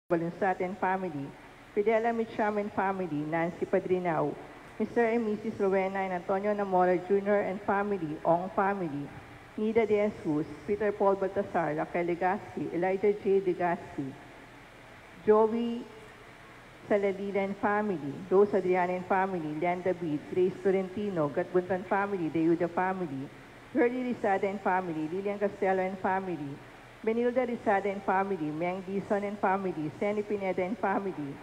Balunsat and family, Fidela Mitcham and family, Nancy Padrinao, Mr. and Mrs. Rowena and Antonio Namora Jr. and family, Ong family, Nida De Jesus, Peter Paul Baltasar, Raquel Legaspi, Elijah J. Legaspi, Joey Salalila and family, Rose Adriana and family, Len David, Grace Florentino, Gatbuntan family, Deyuda family, Curly Rizada and family, Lilian Castello and family, Benilda Rizada and family, Meng Dizon and family, Senny Pineda and family,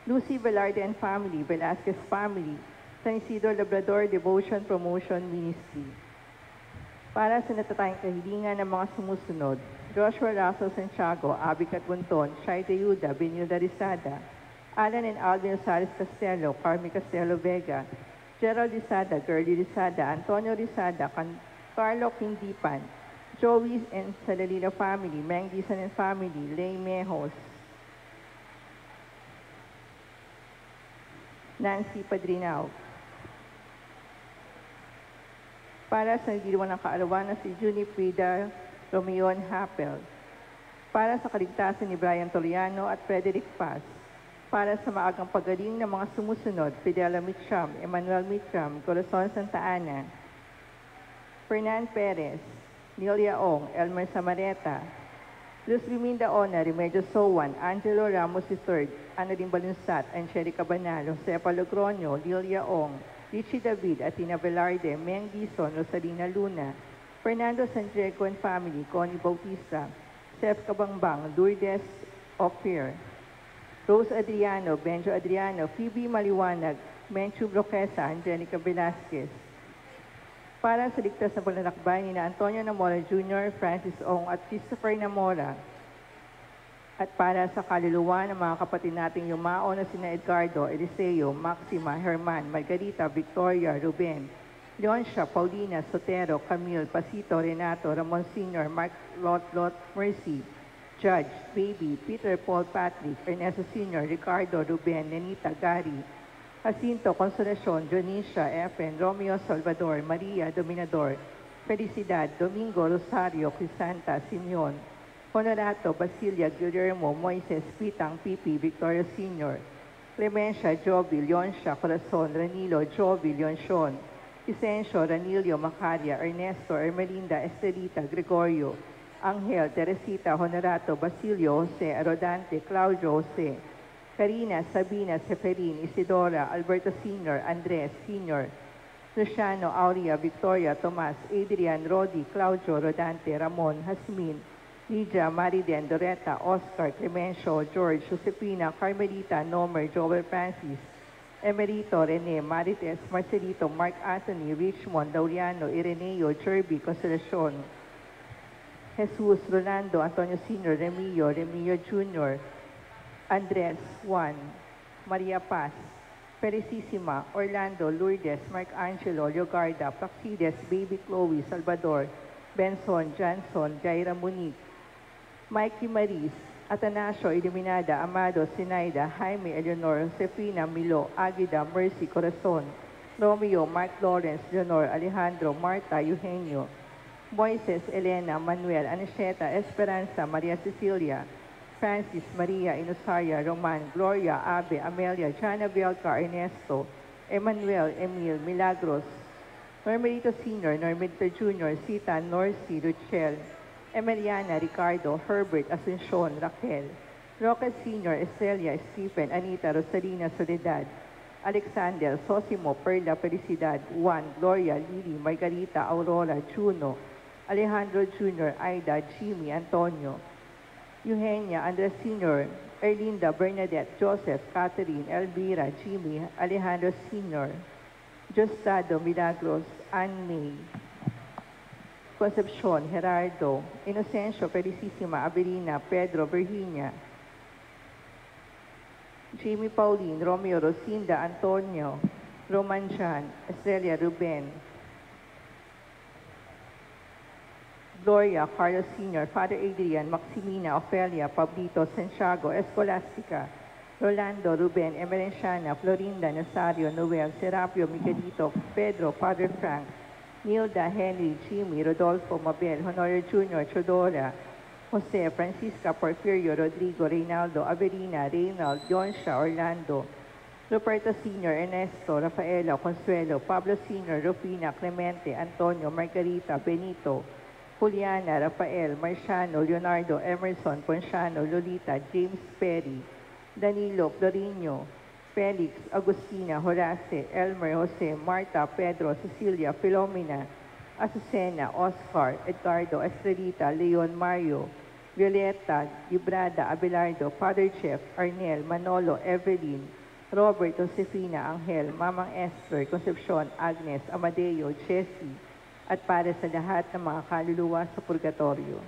Lucy Velarde and family, Velasquez family, San Isidro Labrador Devotion Promotion Ministry. Para sa natatayang kahilingan ng mga sumusunod, Joshua Raso Santiago, Abby Catbunton, Shai Deyuda, Benilda Rizada, Alan and Alvin Rosales Castello, Carmi Castello Vega, Gerald Rizada, Girlie Rizada, Antonio Rizada, Carlo Quindipan, Joey and Salalila family, Meng Dizon and family, Lay Mejos, Nancy Padrinao. Para sa nagdiriwang ng kaarawan na si Junie Frida Romeon Happel. Para sa kaligtasan ni Brian Toriano at Frederick Paz. Para sa maagang pagaling ng mga sumusunod, Fidela Mitcham, Emmanuel Mitcham, Corazon Santa Ana, Fernan Perez, Nelia Ong, Elmer Samareta, Luz Biminda Ona, Remedios Sowan, Angelo Ramos III, Annalyn Balunsat, Angelica Banal, Josepa Logroño, Lilia Ong, Richie David, Atina Velarde, Meng Dizon, Rosalina Luna, Fernando San Diego and family, Connie Bautista, Seth Kabangbang, Lourdes Ophir, Rose Adriano, Benjo Adriano, Phoebe Maliwanag, Menchu Broquesa, Angelica Velasquez. Para sa ligtas na panlalakbay ni Antonio Namora Jr., Francis Ong at Christopher Namora. At para sa kaluluwa ng mga kapatid nating yumao na sina Edgardo, Eliseo, Maxima, Herman, Margarita, Victoria, Ruben, Leoncia, Paulina, Sotero, Camille, Pasito, Renato, Ramon Sr., Mark Lot, Mercy, Judge, Baby, Peter Paul Patrick, Ernesto Sr., Ricardo, Ruben, Nenita, Gary, Jacinto, Consolacion, Dionisha, Efen, Romeo, Salvador, Maria, Dominador, Felicidad, Domingo, Rosario, Crisanta, Simeon, Honorato, Basilia, Guillermo, Moises, Pitang, Pipi, Victoria Sr., Clemencia, Jovi, Leoncia, Corazon, Ranilo, Jovi, Leoncion, Vicencio, Ranilio, Macaria, Ernesto, Ermelinda, Estelita, Gregorio, Angel, Teresita, Honorato, Basilio, Jose, Arodante, Claudio, Jose, Karina, Sabina, Seferin, Isidora, Alberto Sr., Andres, Sr., Luciano, Aurea, Victoria, Tomas, Adrian, Rodi, Claudio, Rodante, Ramon, Hasmin, Lydia, Mariden, Doretta, Oscar, Clemencio, George, Josepina, Carmelita, Nomer, Joel Francis, Emerito, Rene, Marites, Marcelito, Mark Anthony, Richmond, Laureano, Ireneo, Jerby, Consolacion, Jesus, Rolando, Antonio Sr., Remillo, Remillo Jr., Andres, Juan, Maria Paz, Felicissima, Orlando, Lourdes, Mark Angelo, Leogarda, Praxides, Baby Chloe, Salvador, Benson, Johnson, Jaira Monique, Mikey Maris, Atanasio, Iluminada, Amado, Sinaida, Jaime, Eleanor, Josefina, Milo, Aguida, Mercy, Corazon, Romeo, Mark Lawrence, Leonor, Alejandro, Marta, Eugenio, Moises, Elena, Manuel, Anisheta, Esperanza, Maria Cecilia, Francis, Maria, Inusaria, Roman, Gloria, Abe, Amelia, Jana Belka, Ernesto, Emmanuel, Emil, Milagros, Normerito Sr., Normerito Jr., Sita, Norcy, Luchel, Emiliana, Ricardo, Herbert, Asuncion, Raquel, Roque Sr., Estelia, Stephen, Anita, Rosalina, Soledad, Alexander, Sosimo, Perla, Felicidad, Juan, Gloria, Lily, Margarita, Aurora, Juno, Alejandro Jr., Aida, Jimmy, Antonio, Eugenia, Andres Sr., Erlinda, Bernadette, Joseph, Catherine, Elvira, Jimmy, Alejandro Sr., Justado, Milagros, Anne May, Concepcion, Gerardo, Inocencio, Felicissima, Avelina, Pedro, Virginia, Jamie Pauline, Romeo, Rosinda, Antonio, Roman Jan, Estrella, Ruben, Gloria, Carlos Sr., Father Adrian, Maximina, Ofelia, Pablito, Santiago, Escolastica, Rolando, Ruben, Emerenciana, Florinda, Nazario, Noel, Serapio, Miguelito, Pedro, Father Frank, Nilda, Henry, Jimmy, Rodolfo, Mabel, Honorio Jr., Chodora, Jose Francisca Porfirio Rodrigo Reynaldo Avelina Reynald Jonsha Orlando Ruperto Sr. Ernesto Rafaela Consuelo Pablo Sr. Rufina Clemente Antonio Margarita Benito Juliana Rafael Marciano Leonardo Emerson Ponciano Lolita James Perry Danilo Florino Felix Agustina Horace Elmer Jose Marta Pedro Cecilia Filomena Azucena Oscar Edgardo Estrelita Leon Mario Violeta Librada Abelardo Father Jeff Arnel Manolo Evelyn Robert Josefina Angel Mamang Esther Concepcion Agnes Amadeo Jessie at para sa lahat ng mga kaluluwa sa purgatorio.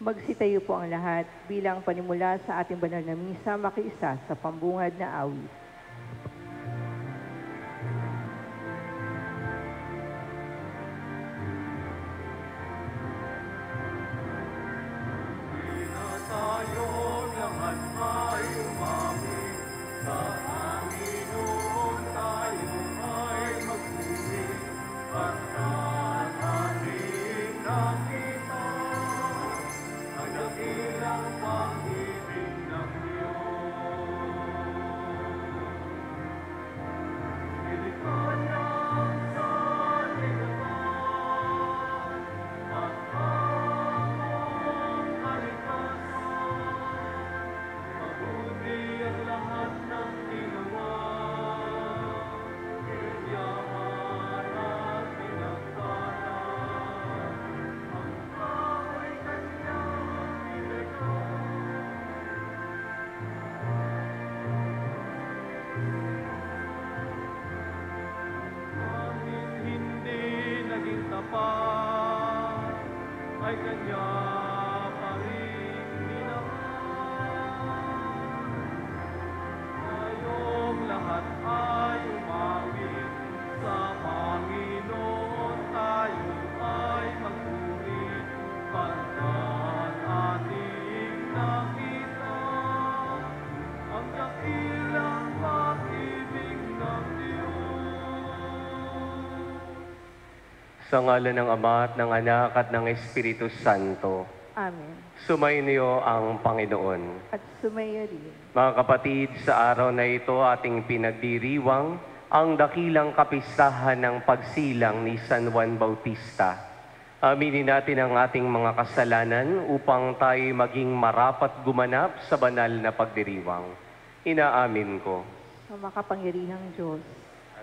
Magsitayo po ang lahat bilang panimula sa ating banal na misa makiisa sa pambungad na awit. Sa ngalan ng Ama at ng Anak at ng Espiritu Santo. Amen. Sumainyo ang Panginoon. At sumayo rin. Mga kapatid, sa araw na ito ating pinagdiriwang ang dakilang kapistahan ng pagsilang ni San Juan Bautista. Aminin natin ang ating mga kasalanan upang tayo maging marapat gumanap sa banal na pagdiriwang. Inaamin ko. Sa makapangyarihang Diyos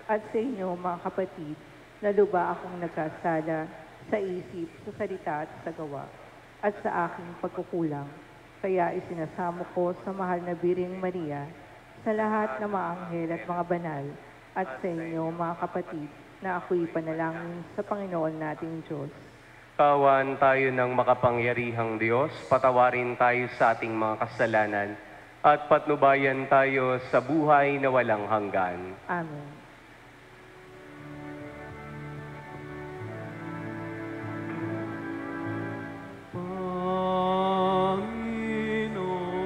at sa inyo mga kapatid, naluba akong nagkasala sa isip, sa salita at sa gawa, at sa aking pagkukulang. Kaya isinasamo ko sa mahal na Biring Maria, sa lahat ng mga anghel at mga banal, at sa inyo mga kapatid, na ako'y panalangin sa Panginoon nating Diyos. Kawan tayo ng makapangyarihang Diyos, patawarin tayo sa ating mga kasalanan, at patnubayan tayo sa buhay na walang hanggan. Amen.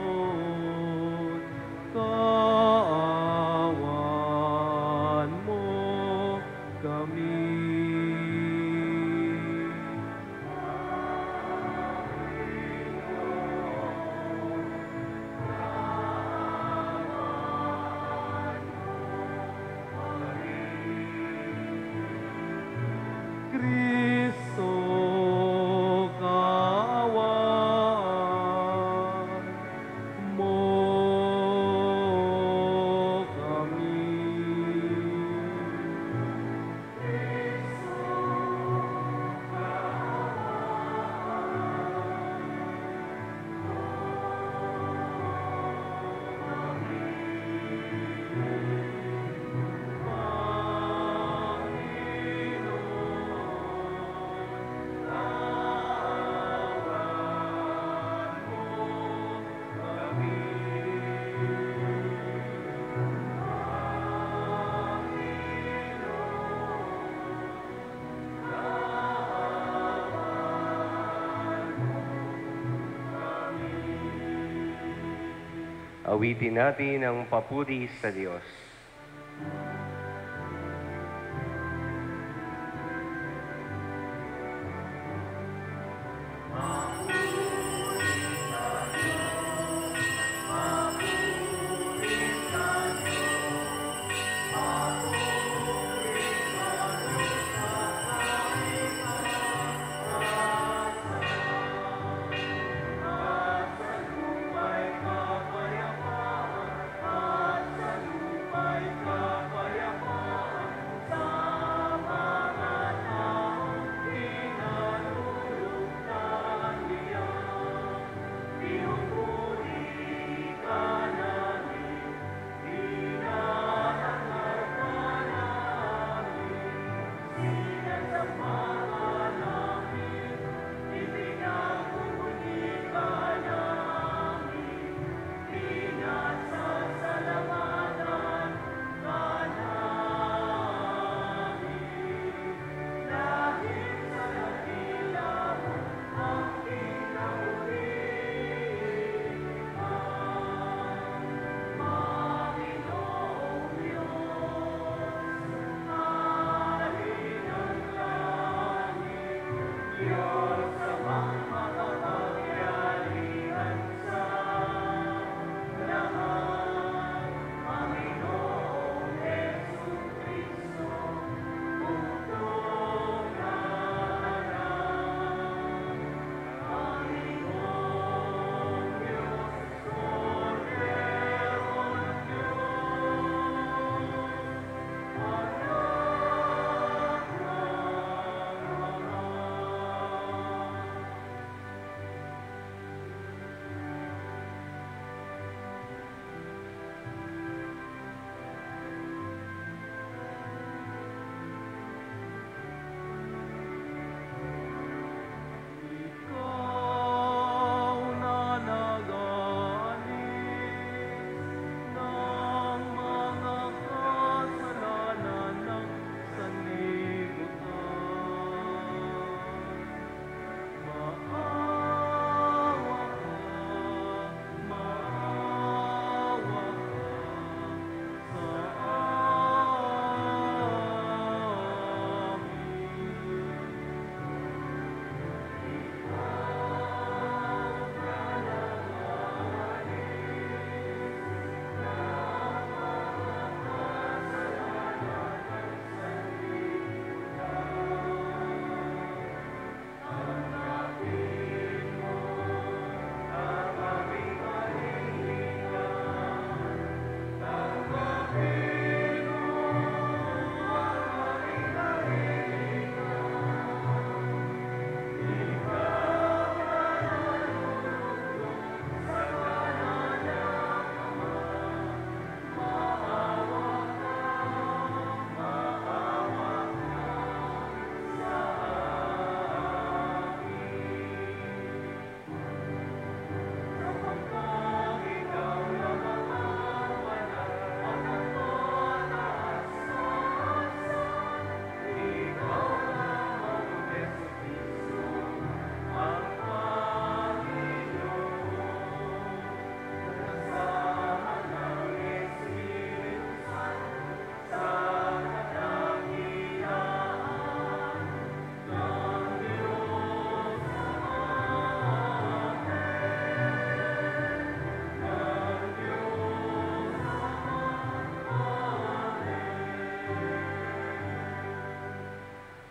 Panginoon, kaawan mo kami. Kristo, kaawan mo kami. Awitin natin ang papuri sa Diyos.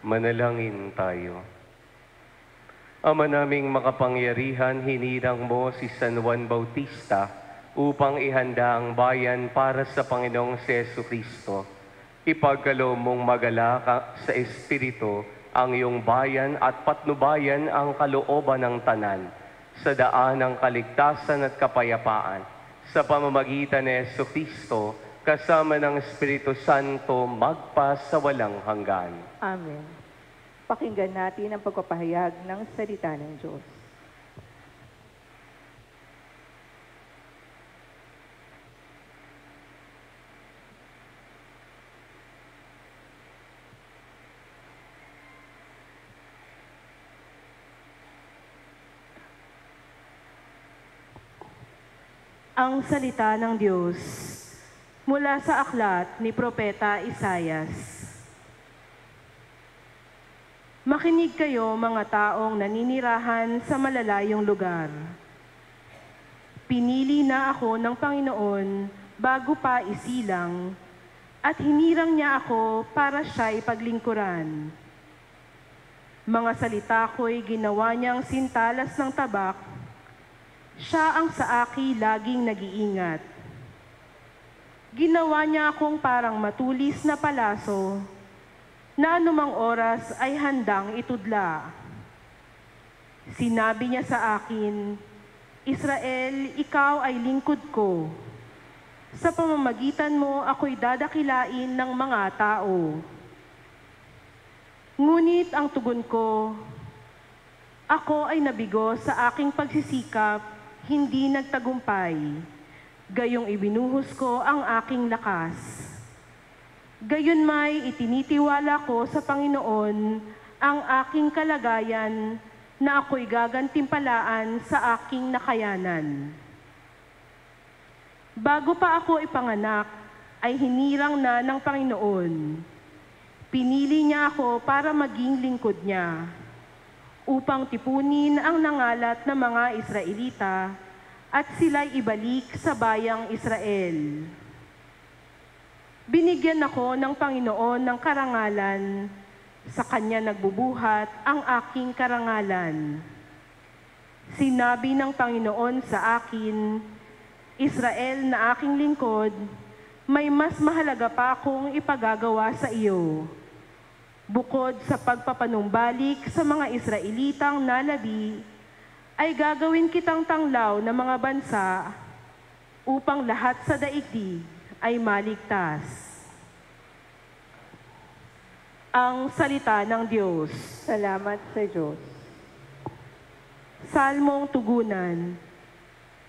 Manalangin tayo. Ama naming makapangyarihan, hinirang mo si San Juan Bautista upang ihanda ang bayan para sa Panginoong Jesucristo. Ipagkaloob mong magala sa Espiritu ang iyong bayan at patnubayan ang kalooban ng tanan sa daan ng kaligtasan at kapayapaan sa pamamagitan ni Jesucristo kasama ng Espiritu Santo magpa sa walang hanggan. Amen. Pakinggan natin ang pagpapahayag ng salita ng Diyos. Ang salita ng Diyos mula sa aklat ni Propeta Isayas. Makinig kayo mga taong naninirahan sa malalayong lugar. Pinili na ako ng Panginoon bago pa isilang at hinirang niya ako para siya ipaglingkuran. Mga salita ko'y ginawa niyang sintalas ng tabak. Siya ang sa aki laging nag-iingat. Ginawa niya akong parang matulis na palaso na anumang oras ay handang itudla. Sinabi niya sa akin, Israel, ikaw ay lingkod ko. Sa pamamagitan mo ako'y dadakilain ng mga tao. Ngunit ang tugon ko, ako ay nabigo sa aking pagsisikap, hindi nagtagumpay. Gayong ibinuhos ko ang aking lakas. Gayon may itinitiwala ko sa Panginoon ang aking kalagayan na ako'y gagantimpalaan sa aking nakayanan. Bago pa ako ipanganak, ay hinirang na ng Panginoon. Pinili niya ako para maging lingkod niya, upang tipunin ang nangalat na mga Israelita at sila'y ibalik sa bayang Israel. Binigyan ako ng Panginoon ng karangalan, sa Kanya nagbubuhat ang aking karangalan. Sinabi ng Panginoon sa akin, Israel na aking lingkod, may mas mahalaga pa akong ipagagawa sa iyo. Bukod sa pagpapanumbalik sa mga Israelitang nalabi, ay gagawin kitang tanglaw ng mga bansa upang lahat sa daigdig ay maligtas. Ang salita ng Diyos. Salamat sa Diyos. Salmong tugunan.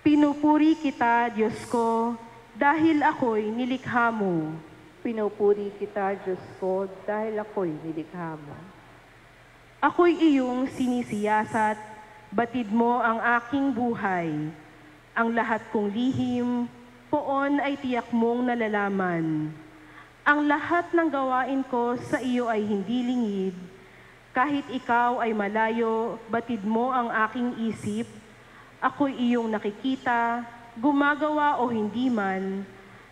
Pinupuri kita, Diyos ko, dahil ako'y nilikha mo. Pinupuri kita, Diyos ko, dahil ako'y nilikha mo. Ako'y iyong sinisiyasat, batid mo ang aking buhay. Ang lahat kong lihim, poon ay tiyak mong nalalaman. Ang lahat ng gawain ko sa iyo ay hindi lingid. Kahit ikaw ay malayo, batid mo ang aking isip. Ako'y iyong nakikita, gumagawa o hindi man.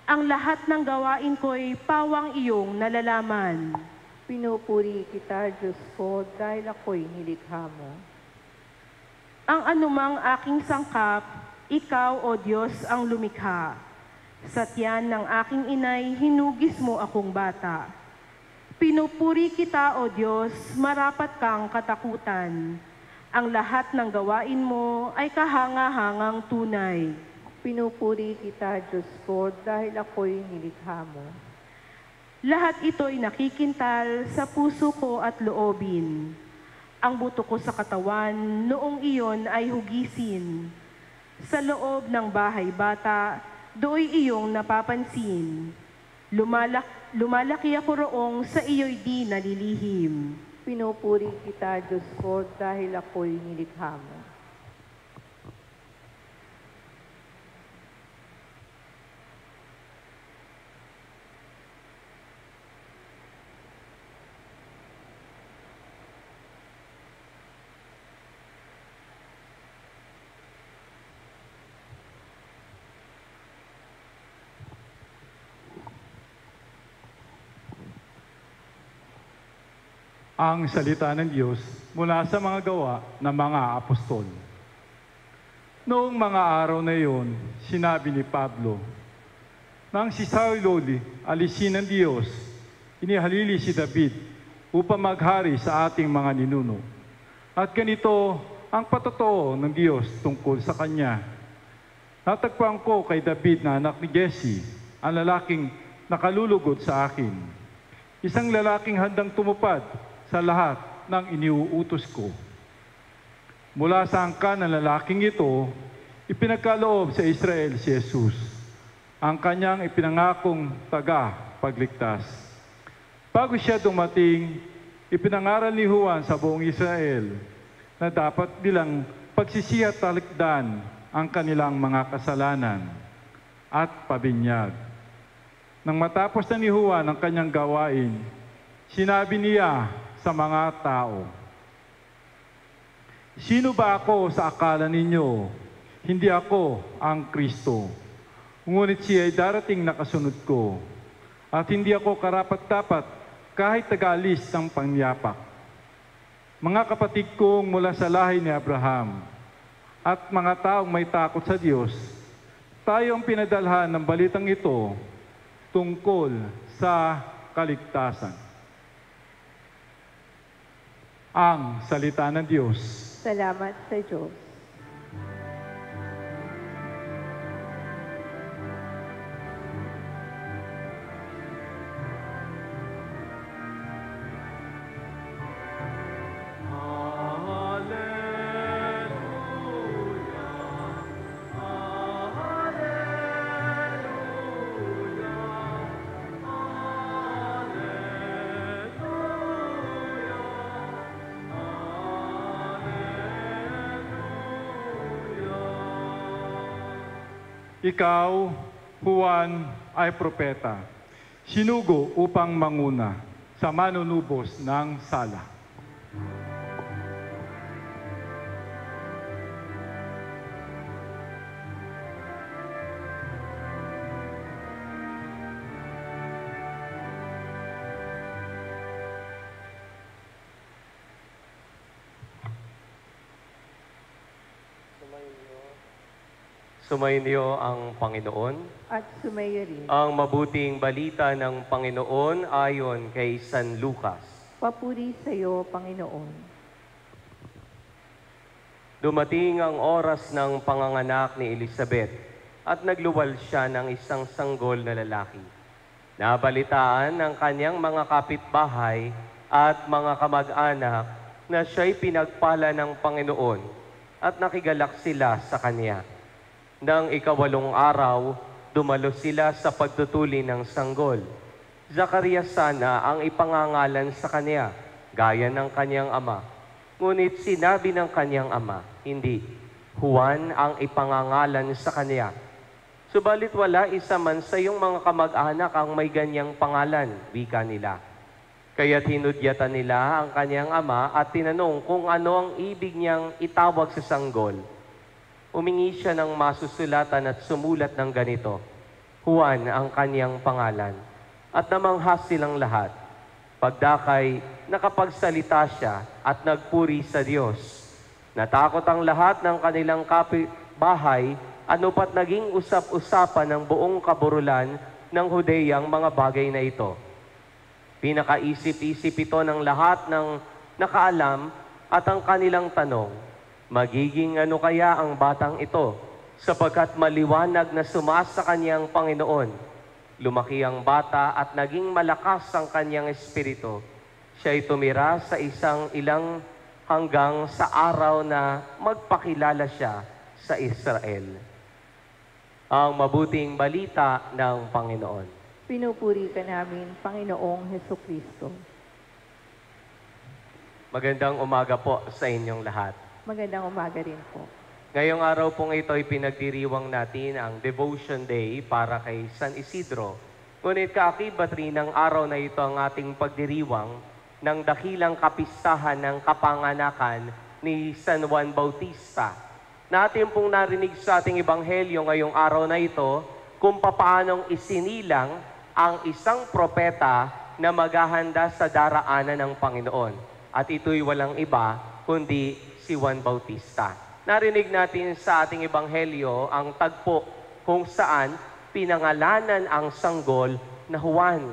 Ang lahat ng gawain ko'y pawang iyong nalalaman. Pinupuri kita, Diyos ko, dahil ako'y nilikha mo. Ang anumang aking sangkap, ikaw, O Diyos, ang lumikha. Sa tiyan ng aking inay, hinugis mo akong bata. Pinupuri kita, O Diyos, marapat kang katakutan. Ang lahat ng gawain mo ay kahanga-hangang tunay. Pinupuri kita, Diyos ko, dahil ako'y nilikha mo. Lahat ito'y nakikintal sa puso ko at loobin. Ang buto ko sa katawan, noong iyon ay hugisin. Sa loob ng bahay bata, do'y iyong napapansin. Lumalaki ako roong sa iyo'y di nalilihim. Pinupuri kita, Diyos ko, dahil ako'y nilikha mo. Ang salita ng Diyos mula sa mga gawa ng mga apostol. Noong mga araw na iyon, sinabi ni Pablo, nang si Saulo alisin ng Diyos, inihalili si David upang maghari sa ating mga ninuno. At ganito ang patotoo ng Diyos tungkol sa kanya. Natagpuan ko kay David na anak ni Jesse, ang lalaking nakalulugod sa akin. Isang lalaking handang tumupad sa lahat ng iniuutos ko. Mula sa angkan ng lalaking ito, ipinagkaloob sa Israel si Jesus, ang kanyang ipinangakong taga-pagligtas. Bago siya dumating, ipinangaral ni Juan sa buong Israel na dapat nilang pagsisihat talikdan ang kanilang mga kasalanan at pabinyag. Nang matapos na ni Juan ang kanyang gawain, sinabi niya sa mga tao, sino ba ako sa akala ninyo? Hindi ako ang Kristo. Ngunit siya ay darating na kasunod ko, at hindi ako karapat-dapat kahit taga-alis ng pangyapak. Mga kapatid kong mula sa lahi ni Abraham, at mga taong may takot sa Diyos, tayo ang pinadalhan ng balitang ito tungkol sa kaligtasan. Ang salita ng Diyos. Salamat sa Diyos. Ikaw, Juan, ay propeta, sinugo upang manguna sa manunubos ng sala. Sumainyo ang Panginoon. At sumayo rin. Ang mabuting balita ng Panginoon ayon kay San Lucas. Papuri sa iyo, Panginoon. Dumating ang oras ng panganganak ni Elizabeth at nagluwal siya ng isang sanggol na lalaki. Nabalitaan ng kanyang mga kapitbahay at mga kamag-anak na siya'y pinagpala ng Panginoon at nakigalak sila sa kanya. Nang ikawalong araw, dumalo sila sa pagtutuli ng sanggol. Zacarias sana ang ipangangalan sa kanya, gaya ng kanyang ama. Ngunit sinabi ng kanyang ama, hindi. Juan ang ipangangalan sa kanya. Subalit wala isa man sa iyong mga kamag-anak ang may ganyang pangalan, wika nila. Kaya't hinudyatan nila ang kanyang ama at tinanong kung ano ang ibig niyang itawag sa sanggol. Umingi siya ng masusulatan at sumulat ng ganito, Juan ang kanyang pangalan. At namangha silang lahat. Pagdakay, nakapagsalita siya at nagpuri sa Diyos. Natakot ang lahat ng kanilang kapitbahay, ano pat naging usap-usapan ng buong kaburulan ng Hudeyang mga bagay na ito. Pinakaisip-isip ito ng lahat ng nakaalam at ang kanilang tanong, magiging ano kaya ang batang ito, sapagkat maliwanag na sumasa kanyang Panginoon. Lumaki ang bata at naging malakas ang kanyang espiritu. Siya'y tumira sa ilang hanggang sa araw na magpakilala siya sa Israel. Ang mabuting balita ng Panginoon. Pinupuri ka namin, Panginoong Hesukristo. Magandang umaga po sa inyong lahat. Magandang umaga rin po. Ngayong araw pong ito ay pinagdiriwang natin ang Devotion Day para kay San Isidro. Ngunit kaakibat rin ng araw na ito ang ating pagdiriwang ng dakilang kapistahan ng kapanganakan ni San Juan Bautista. Natin pong narinig sa ating ebanghelyo ngayong araw na ito kung papaanong isinilang ang isang propeta na maghahanda sa daraanan ng Panginoon. At ito'y walang iba kundi si Juan Bautista. Narinig natin sa ating ebanghelyo ang tagpo kung saan pinangalanan ang sanggol na Juan.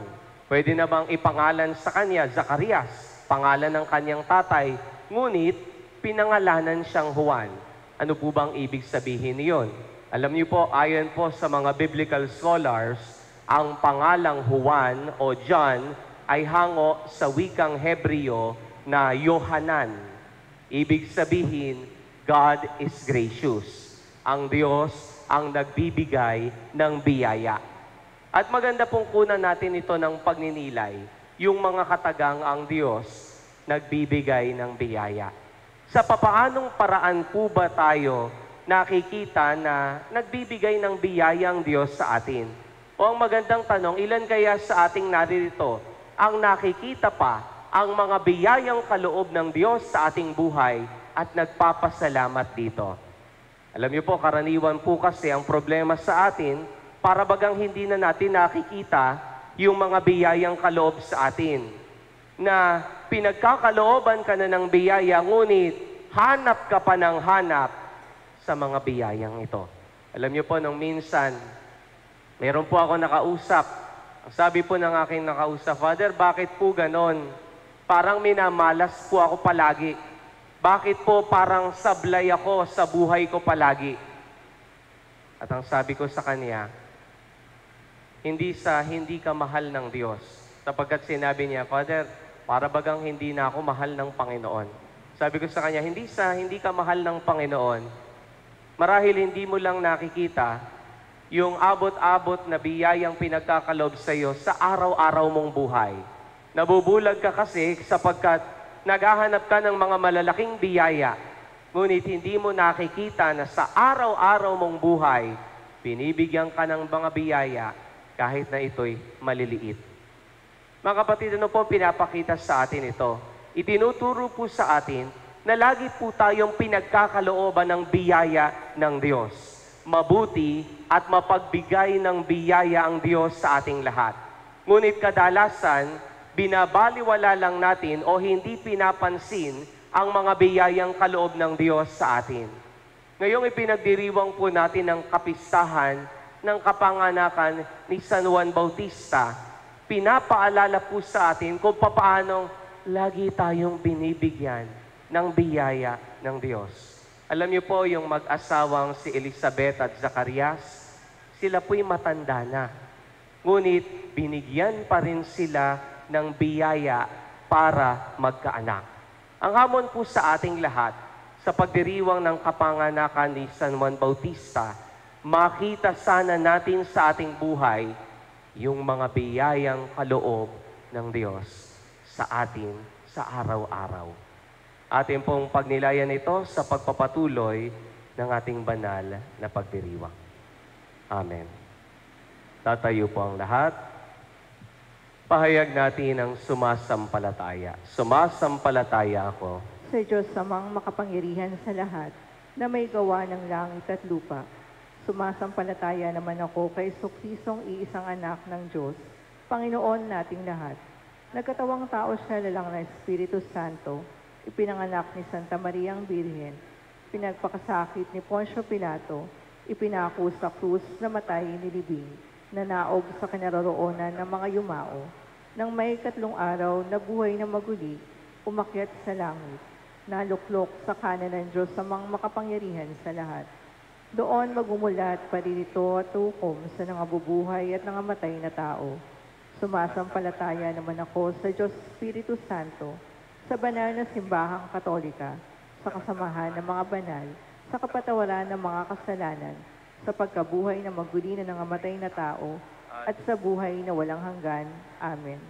Pwede na bang ipangalan sa kanya, Zacarias, pangalan ng kanyang tatay, ngunit pinangalanan siyang Juan. Ano po bang ibig sabihin niyon? Alam niyo po, ayon po sa mga biblical scholars, ang pangalang Juan o John ay hango sa wikang Hebreo na Yohanan. Ibig sabihin, God is gracious. Ang Diyos ang nagbibigay ng biyaya. At maganda pong kunan natin ito ng pagninilay, yung mga katagang ang Diyos nagbibigay ng biyaya. Sa papaanong paraan po ba tayo nakikita na nagbibigay ng biyaya ang Diyos sa atin? O ang magandang tanong, ilan kaya sa ating naririto ang nakikita pa ang mga biyayang kaloob ng Diyos sa ating buhay at nagpapasalamat dito? Alam niyo po, karaniwan po kasi ang problema sa atin, para bagang hindi na natin nakikita yung mga biyayang kaloob sa atin. Na pinagkakalooban ka na ng biyaya, ngunit hanap ka pa ng hanap sa mga biyayang ito. Alam niyo po, nung minsan, meron po ako nakausap. Ang sabi po ng aking nakausap, Father, bakit po ganon? Parang minamalas po ako palagi. Bakit po parang sablay ako sa buhay ko palagi? At ang sabi ko sa kanya, hindi ka mahal ng Diyos. Sapagkat sinabi niya, Father, para bagang hindi na ako mahal ng Panginoon. Sabi ko sa kanya, hindi ka mahal ng Panginoon. Marahil hindi mo lang nakikita yung abot-abot na biyayang pinagkakalob sa iyo sa araw-araw mong buhay. Nabubulag ka kasi sapagkat naghahanap ka ng mga malalaking biyaya, ngunit hindi mo nakikita na sa araw-araw mong buhay, binibigyan ka ng mga biyaya kahit na ito'y maliliit. Mga kapatid, ano po pinapakita sa atin ito? Itinuturo po sa atin na lagi po tayong pinagkakalooban ng biyaya ng Diyos. Mabuti at mapagbigay ng biyaya ang Diyos sa ating lahat. Ngunit kadalasan, binabaliwala lang natin o hindi pinapansin ang mga biyayang kaloob ng Diyos sa atin. Ngayong ipinagdiriwang po natin ang kapistahan ng kapanganakan ni San Juan Bautista, pinapaalala po sa atin kung papaanong lagi tayong binibigyan ng biyaya ng Diyos. Alam niyo po yung mag-asawang si Elizabeth at Zacarias, sila po'y matanda na. Ngunit binigyan pa rin sila ng biyaya para magkaanak. Ang hamon po sa ating lahat, sa pagdiriwang ng kapanganakan ni San Juan Bautista, makita sana natin sa ating buhay yung mga biyayang kaloob ng Diyos sa atin sa araw-araw. Atin pong pagnilayan ito sa pagpapatuloy ng ating banal na pagdiriwang. Amen. Tatayo po ang lahat. Pahayag natin ang sumasampalataya. Sumasampalataya ako Sa Diyos amang makapangyarihan sa lahat, na may gawa ng langit at lupa. Sumasampalataya naman ako kay Jesucristong iisang anak ng Diyos, Panginoon nating lahat. Nagkatawang tao siya lalang ng Espiritu Santo, ipinanganak ni Santa Mariang Birhen, pinagpakasakit ni Poncio Pilato, ipinako sa krus, namatay, nilibing, nanaog sa kinaroroonan ng mga yumao. Nang may 3 araw na buhay na maguli, umakyat sa langit, naluklok sa kanan ng Diyos amang makapangyarihan sa lahat. Doon magumulat paririto at tukom sa nangabubuhay at nangamatay na tao. Sumasampalataya naman ako sa Diyos Espiritu Santo, sa banal na simbahang katolika, sa kasamahan ng mga banal, sa kapatawaran ng mga kasalanan, sa pagkabuhay na maguli na nangamatay na tao, at sa buhay na walang hanggan. Amen.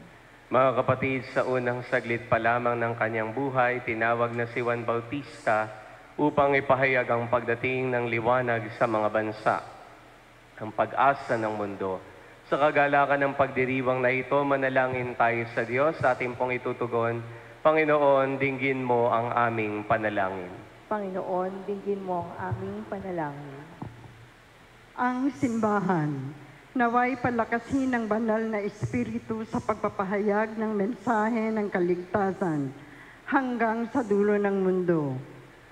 Mga kapatid, sa unang saglit pa lamang ng kanyang buhay, tinawag na si Juan Bautista upang ipahayag ang pagdating ng liwanag sa mga bansa, ang pag-asa ng mundo. Sa kagalakan ng pagdiriwang na ito, manalangin tayo sa Diyos, sa ating pong itutugon. Panginoon, dinggin mo ang aming panalangin. Panginoon, dinggin mo ang aming panalangin. Ang simbahan Naway palakasin ng banal na Espiritu sa pagpapahayag ng mensahe ng kaligtasan hanggang sa dulo ng mundo.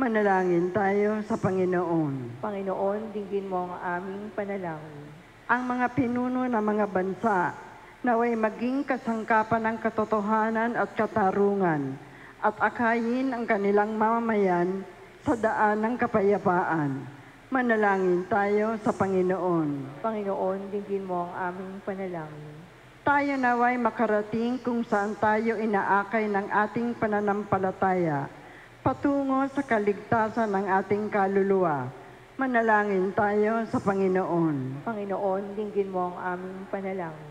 Manalangin tayo sa Panginoon. Panginoon, dinggin mo ang aming panalangin. Ang mga pinuno ng mga bansa naway maging kasangkapan ng katotohanan at katarungan at akayin ang kanilang mamamayan sa daan ng kapayapaan. Manalangin tayo sa Panginoon. Panginoon, dinggin mo ang aming panalangin. Tayo naway makarating kung saan tayo inaakay ng ating pananampalataya patungo sa kaligtasan ng ating kaluluwa. Manalangin tayo sa Panginoon. Panginoon, dinggin mo ang aming panalangin.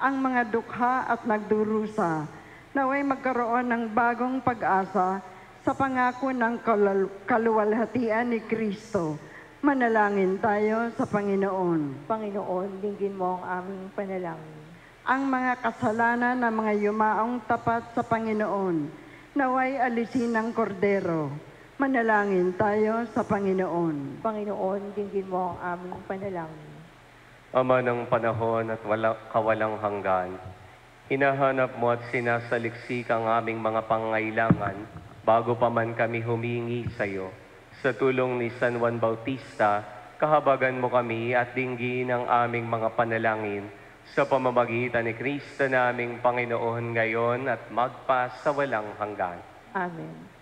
Ang mga dukha at nagdurusa naway magkaroon ng bagong pag-asa sa pangako ng kaluwalhatian ni Kristo. Manalangin tayo sa Panginoon. Panginoon, dinggin mo ang aming panalangin. Ang mga kasalanan ng mga yumaong tapat sa Panginoon naway alisin ng kordero. Manalangin tayo sa Panginoon. Panginoon, dinggin mo ang aming panalangin. Ama ng panahon at kawalang hanggan, hinahanap mo at sinasaliksik ang aming mga pangailangan bago pa man kami humingi sa iyo. Sa tulong ni San Juan Bautista, kahabagan mo kami at dinggin ang aming mga panalangin sa pamamagitan ni Kristo naming Panginoon ngayon at magpa sa walang hanggan. Amen.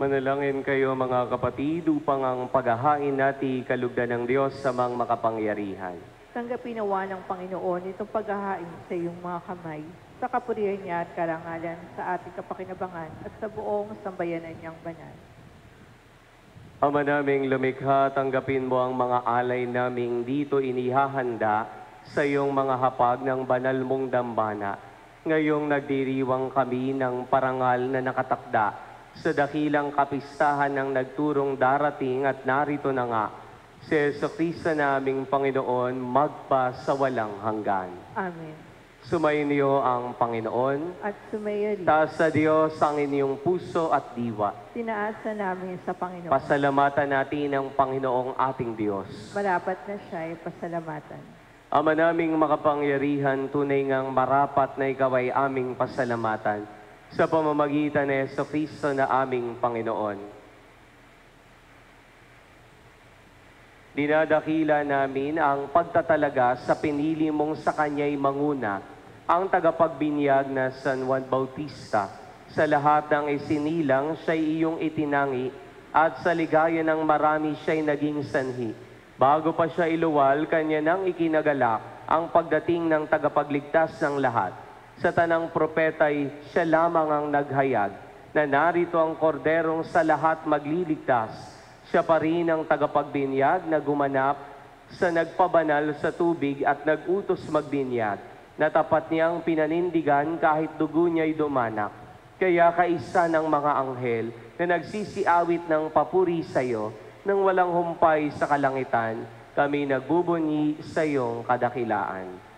Manalangin kayo mga kapatid upang ang paghahain natin kalugdan ng Diyos sa mga makapangyarihan. Tanggapin nawa ng Panginoon itong paghahain sa iyong mga kamay, sa kapurihan niya at karangalan, sa ating kapakinabangan at sa buong sambayanan niyang banal. Ama naming lumikha, tanggapin mo ang mga alay naming dito inihahanda sa iyong mga hapag ng banal mong dambana. Ngayong nagdiriwang kami ng parangal na nakatakda sa dakilang kapistahan ng nagturong darating at narito na nga, si Jesucristo naming Panginoon magpa sa walang hanggan. Amen. Sumainyo ang Panginoon. At sumayo rin. Taas sa Diyos ang inyong puso at diwa. Tinaasa namin sa Panginoon. Pasalamatan natin ang Panginoong ating Diyos. Marapat na siya ay pasalamatan. Ama naming makapangyarihan, tunay ngang marapat na ikaw ay aming pasalamatan sa pamamagitan ni Jesucristo na aming Panginoon. Dinadakila namin ang pagtatalaga sa pinili mong sa Kanya'y manguna ang tagapagbinyag na San Juan Bautista. Sa lahat ng isinilang, siya'y iyong itinangi, at sa ligaya ng marami siya'y naging sanhi. Bago pa siya iluwal, kanya nang ikinagalak ang pagdating ng tagapagligtas ng lahat. Sa tanang propeta'y siya lamang ang naghayag, na narito ang korderong sa lahat magliligtas. Siya pa rin ang tagapagbinyag na gumanap sa nagpabanal sa tubig at nagutos magbinyag, na tapat niyang pinanindigan kahit dugo niya'y dumanak. Kaya kaisa ng mga anghel na nagsisiawit ng papuri sa iyo, nang walang humpay sa kalangitan, kami nagbubunyi sa iyong kadakilaan.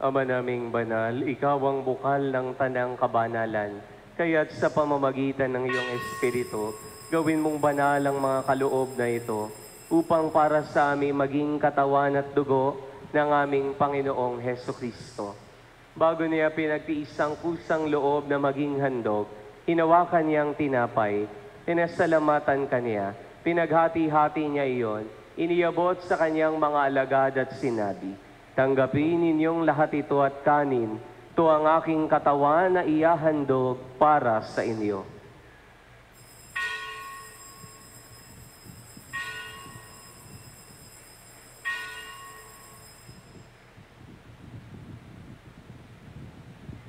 Ama naming banal, ikaw ang bukal ng tanang kabanalan. Kaya't sa pamamagitan ng iyong Espiritu, gawin mong banal ang mga kaloob na ito, upang para sa amin maging katawan at dugo ng aming Panginoong Heso Kristo. Bago niya pinagtiis ang kusang loob na maging handog, hinawakan niyang tinapay, pinasalamatan kaniya, pinaghati-hati niya iyon, iniabot sa kanyang mga alagad at sinabi, "Tanggapin ninyong lahat ito at kanin. Ito ang aking katawan na iyahandog para sa inyo."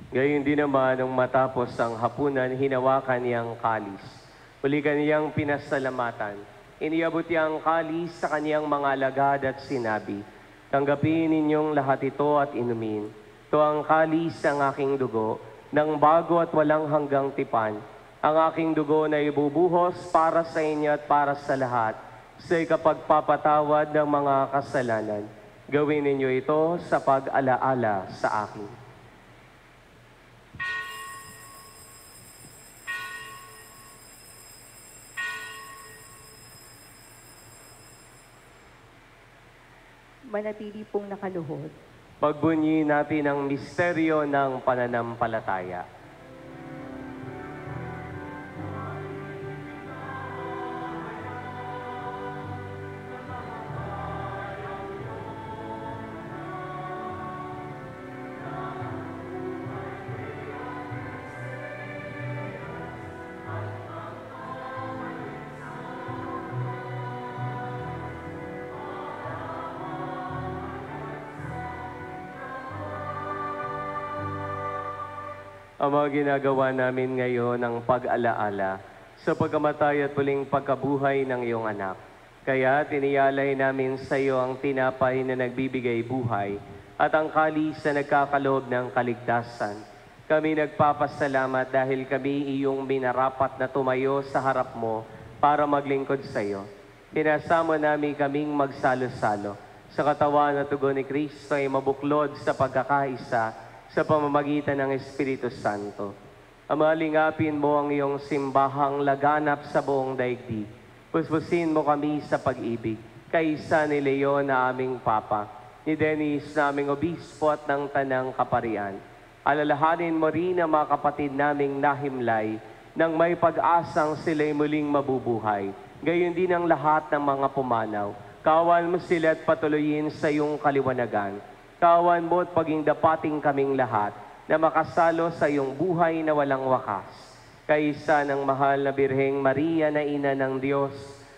Gayon din naman, nung matapos ang hapunan, hinawakan niyang kalis. Muli kaniyang pinasalamatan. Iniabot niya ang kalis sa kaniyang mga alagad at sinabi, "Tanggapin ninyong lahat ito at inumin. Ito ang kalis ng aking dugo, ng bago at walang hanggang tipan. Ang aking dugo na ibubuhos para sa inyo at para sa lahat, sa ikapagpapatawad ng mga kasalanan. Gawin ninyo ito sa pag-alaala sa akin." Manatili pong nakaluhod. Pagbunyi natin ang misteryo ng pananampalataya. Ang mga ginagawa namin ngayon ang pag-alaala sa pagkamatay at muling pagkabuhay ng iyong anak. Kaya tiniyalay namin sa iyo ang tinapay na nagbibigay buhay at ang kalis na nagkakaloob ng kaligtasan. Kami nagpapasalamat dahil kami iyong minarapat na tumayo sa harap mo para maglingkod sa iyo. Pinasamo namin kaming magsalo-salo sa katawan at tugon ni Kristo ay mabuklod sa pagkakaisa sa pamamagitan ng Espiritu Santo. Amalingapin mo ang iyong simbahang laganap sa buong daigdig. Puspusin mo kami sa pag-ibig. Kaisa ni Leon na aming Papa, ni Dennis na aming Obispo at ng Tanang Kaparian. Alalahanin mo rin ang mga kapatid naming nahimlay nang may pag-asang sila'y muling mabubuhay. Gayon din ang lahat ng mga pumanaw. Kawan mo sila at patuloyin sa iyong kaliwanagan. Kawan mo at paging dapating kaming lahat na makasalo sa iyong buhay na walang wakas. Kaisa ng mahal na Birheng Maria na Ina ng Diyos,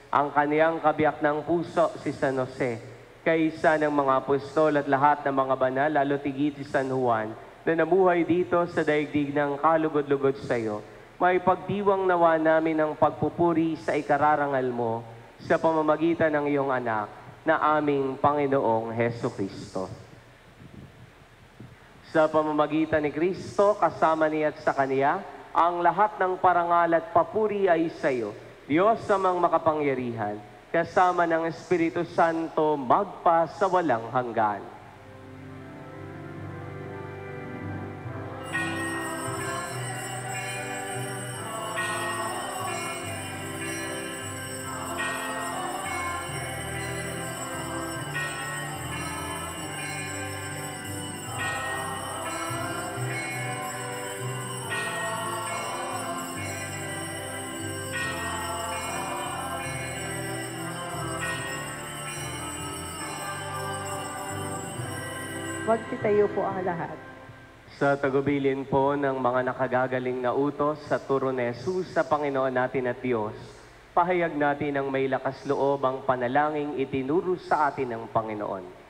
ang kaniyang kabiyak ng puso si San Jose, kaisa ng mga apostol at lahat ng mga banal, lalo tigit si San Juan, na namuhay dito sa daigdig ng kalugod-lugod sa iyo, may pagdiwang nawa namin ng pagpupuri sa ikararangal mo sa pamamagitan ng iyong anak na aming Panginoong Heso Kristo. Sa pamamagitan ni Kristo, kasama niya at sa Kaniya, ang lahat ng parangal at papuri ay sa iyo, Diyos amang makapangyarihan, kasama ng Espiritu Santo magpa sa walang hanggan. Magsitayo po ang lahat. Sa tagubilin po ng mga nakagagaling na utos sa turo ni Jesus sa Panginoon natin at Diyos, pahayag natin ang may lakas loob ang panalangin itinuro sa atin ng Panginoon.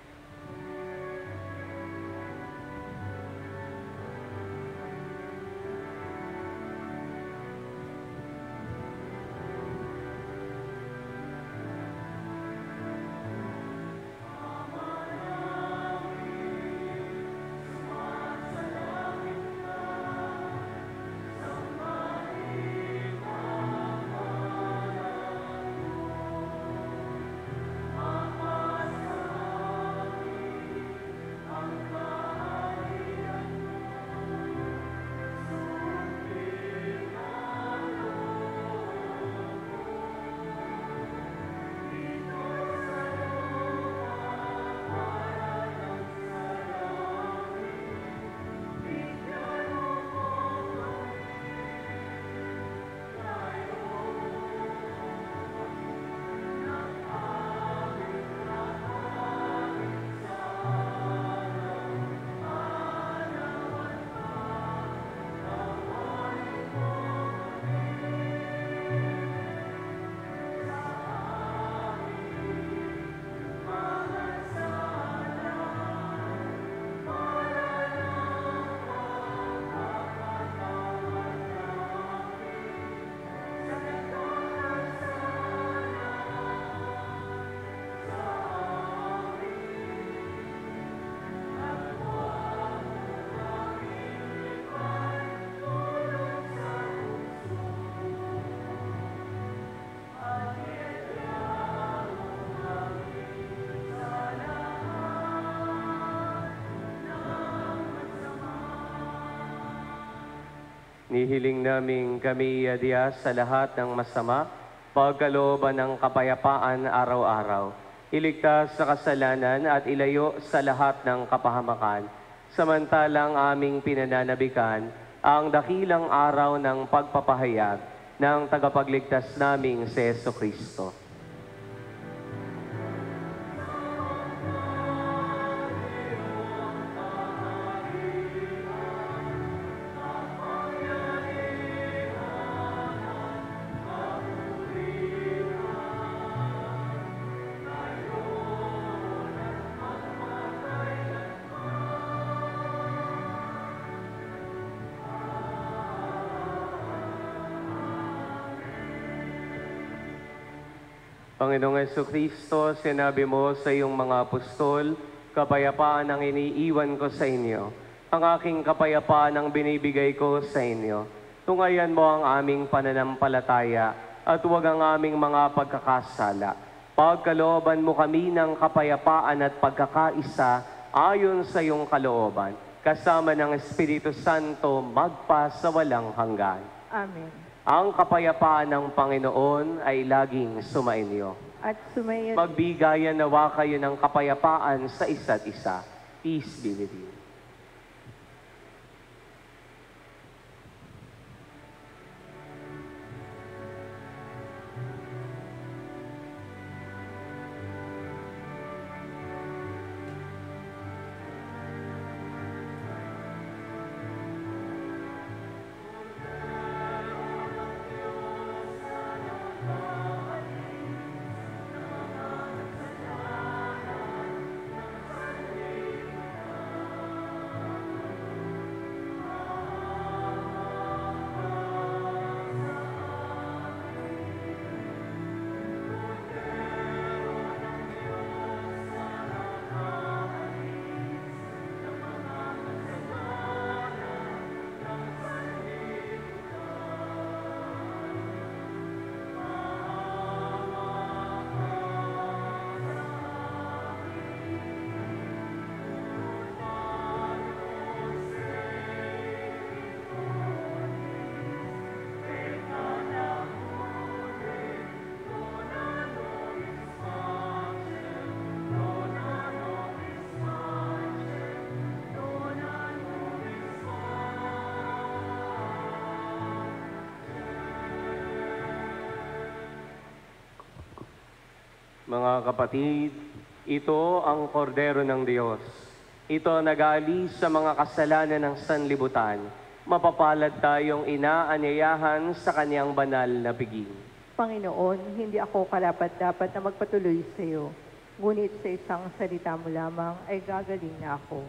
Nihiling namin kami iadya sa lahat ng masama, pagkalooban ng kapayapaan araw-araw. Iligtas sa kasalanan at ilayo sa lahat ng kapahamakan. Samantalang aming pinananabikan ang dakilang araw ng pagpapahayag ng tagapagligtas naming si Jesu Kristo. Panginoong Jesucristo, sinabi mo sa iyong mga apostol, kapayapaan ang iniiwan ko sa inyo. Ang aking kapayapaan ang binibigay ko sa inyo. Tungayan mo ang aming pananampalataya at huwag ang aming mga pagkakasala. Pagkalooban mo kami ng kapayapaan at pagkakaisa ayon sa iyong kalooban, kasama ng Espiritu Santo magpa sa walang hanggan. Amen. Ang kapayapaan ng Panginoon ay laging sumainyo. At sumayon. Magbigayan nawa kayo ng kapayapaan sa isa't isa. Peace be with you. Mga kapatid, ito ang kordero ng Diyos. Ito nag-aalis sa mga kasalanan ng sanlibutan. Mapapalad tayong inaanyayahan sa kanyang banal na piging. Panginoon, hindi ako karapat-dapat na magpatuloy sa iyo. Ngunit sa isang salita mo lamang ay gagaling na ako.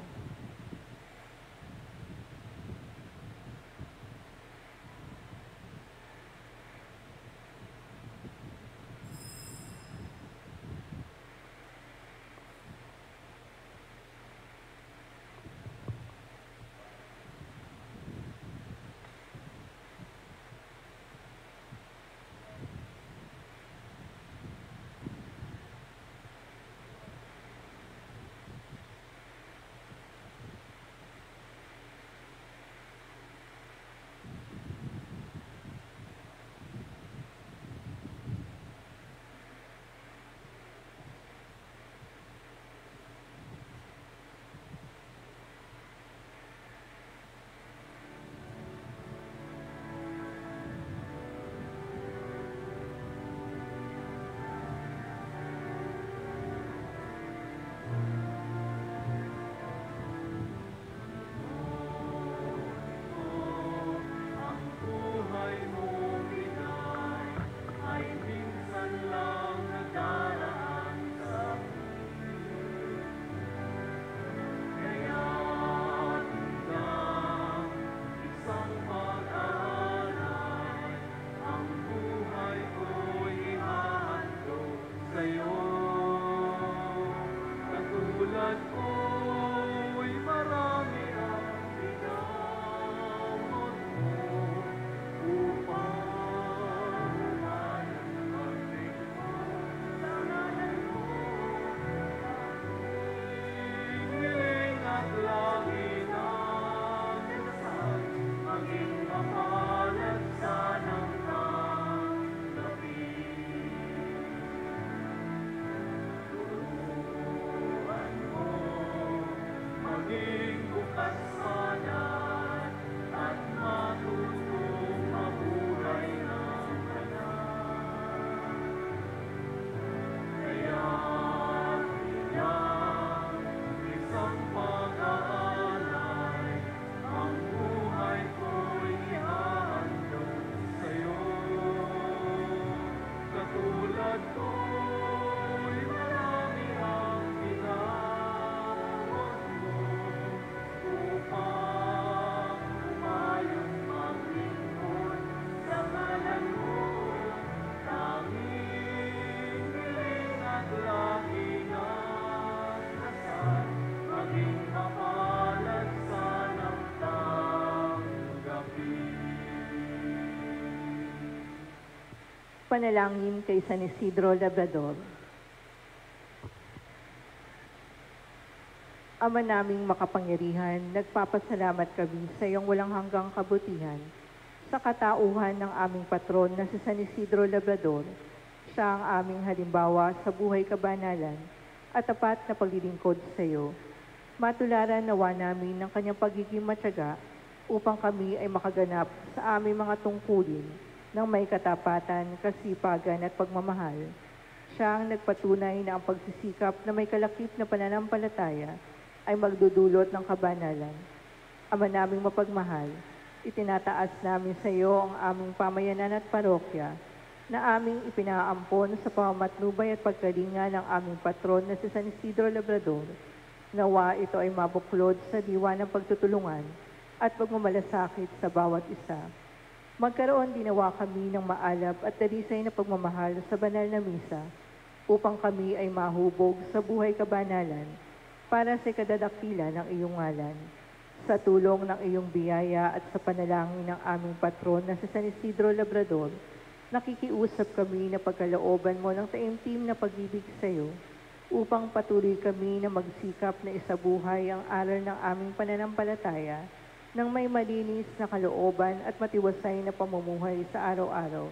Panalangin kay San Isidro Labrador. Ama naming makapangyarihan, nagpapasalamat kami sa iyong walang hanggang kabutihan sa katauhan ng aming patron na si San Isidro Labrador. Siya ang aming halimbawa sa buhay kabanalan at tapat na paglilingkod sa iyo. Matularan nawa namin ng kanyang pagiging matyaga upang kami ay makaganap sa aming mga tungkulin ng may katapatan, kasipagan at pagmamahal. Siya ang nagpatunay na ang pagsisikap na may kalakip na pananampalataya ay magdudulot ng kabanalan. Ama naming mapagmahal, itinataas namin sa iyo ang aming pamayanan at parokya na aming ipinaampon sa pamamatnubay at pagkalinga ng aming patron na si San Isidro Labrador. Nawa ito ay mabuklod sa diwa ng pagtutulungan at pagmamalasakit sa bawat isa. Magkaroon din nawa kami ng maalab at dalisay na pagmamahal sa banal na misa upang kami ay mahubog sa buhay kabanalan para sa kadadakila ng iyong ngalan. Sa tulong ng iyong biyaya at sa panalangin ng aming patron na si San Isidro Labrador, nakikiusap kami na pagkalooban mo ng taimtim na pag-ibig sa iyo upang patuloy kami na magsikap na isabuhay ang aral ng aming pananampalataya ng may malinis na kalooban at matiwasay na pamumuhay sa araw-araw.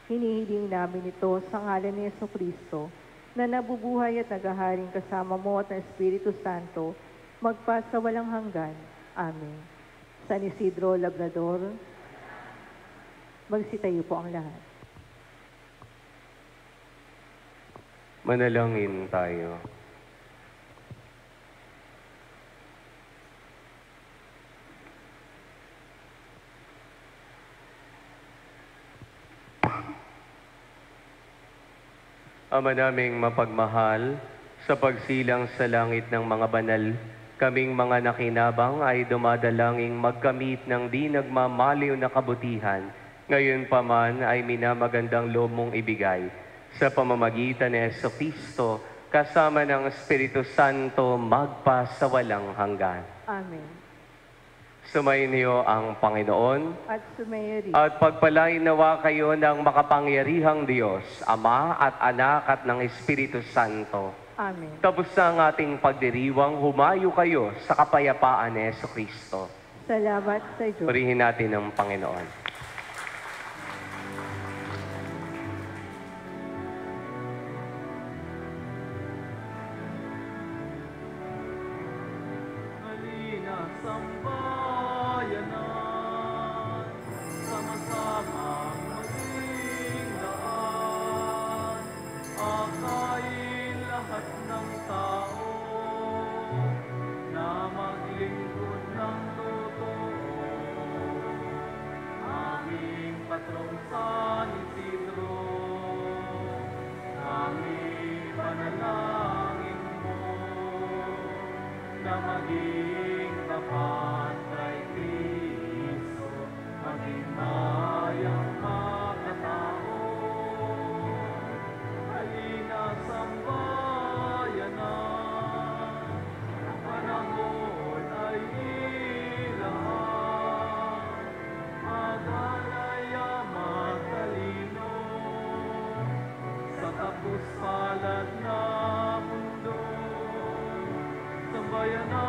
Hinihiling namin ito sa ngalan ni Jesucristo na nabubuhay at naghaharing kasama mo at ng Espiritu Santo magpa sa walang hanggan. Amen. San Isidro Labrador, magsitayo po ang lahat. Manalangin tayo. Ama naming mapagmahal, sa pagsilang sa langit ng mga banal, kaming mga nakinabang ay dumadalangin magkamit ng di nagmamaliw na kabutihan. Ngayon pa man ay minamagandang loob mong ibigay sa pamamagitan ni Jesucristo kasama ng Espiritu Santo magpa sa walang hanggan. Amen. Sumayin niyo ang Panginoon At sumayo rin. at pagpalain nawa kayo ng makapangyarihang Diyos, Ama at Anak at ng Espiritu Santo. Amen. Tapos na ang ating pagdiriwang, humayo kayo sa kapayapaan ni Jesucristo. Salamat sa Diyos. Purihin natin ang Panginoon. Halina sambayanan, sama-samang maging daan. Akayin lahat ng tao na maglingkod ng totoo. Aming patrong San Isidro, aming panalangin mo na maging tapat kay Kristo, maging mayang makatao. Halina sambayanan, ang panahon ay ilaan. Magalaya matalino, sa tapos palad na mundo. Sambayanan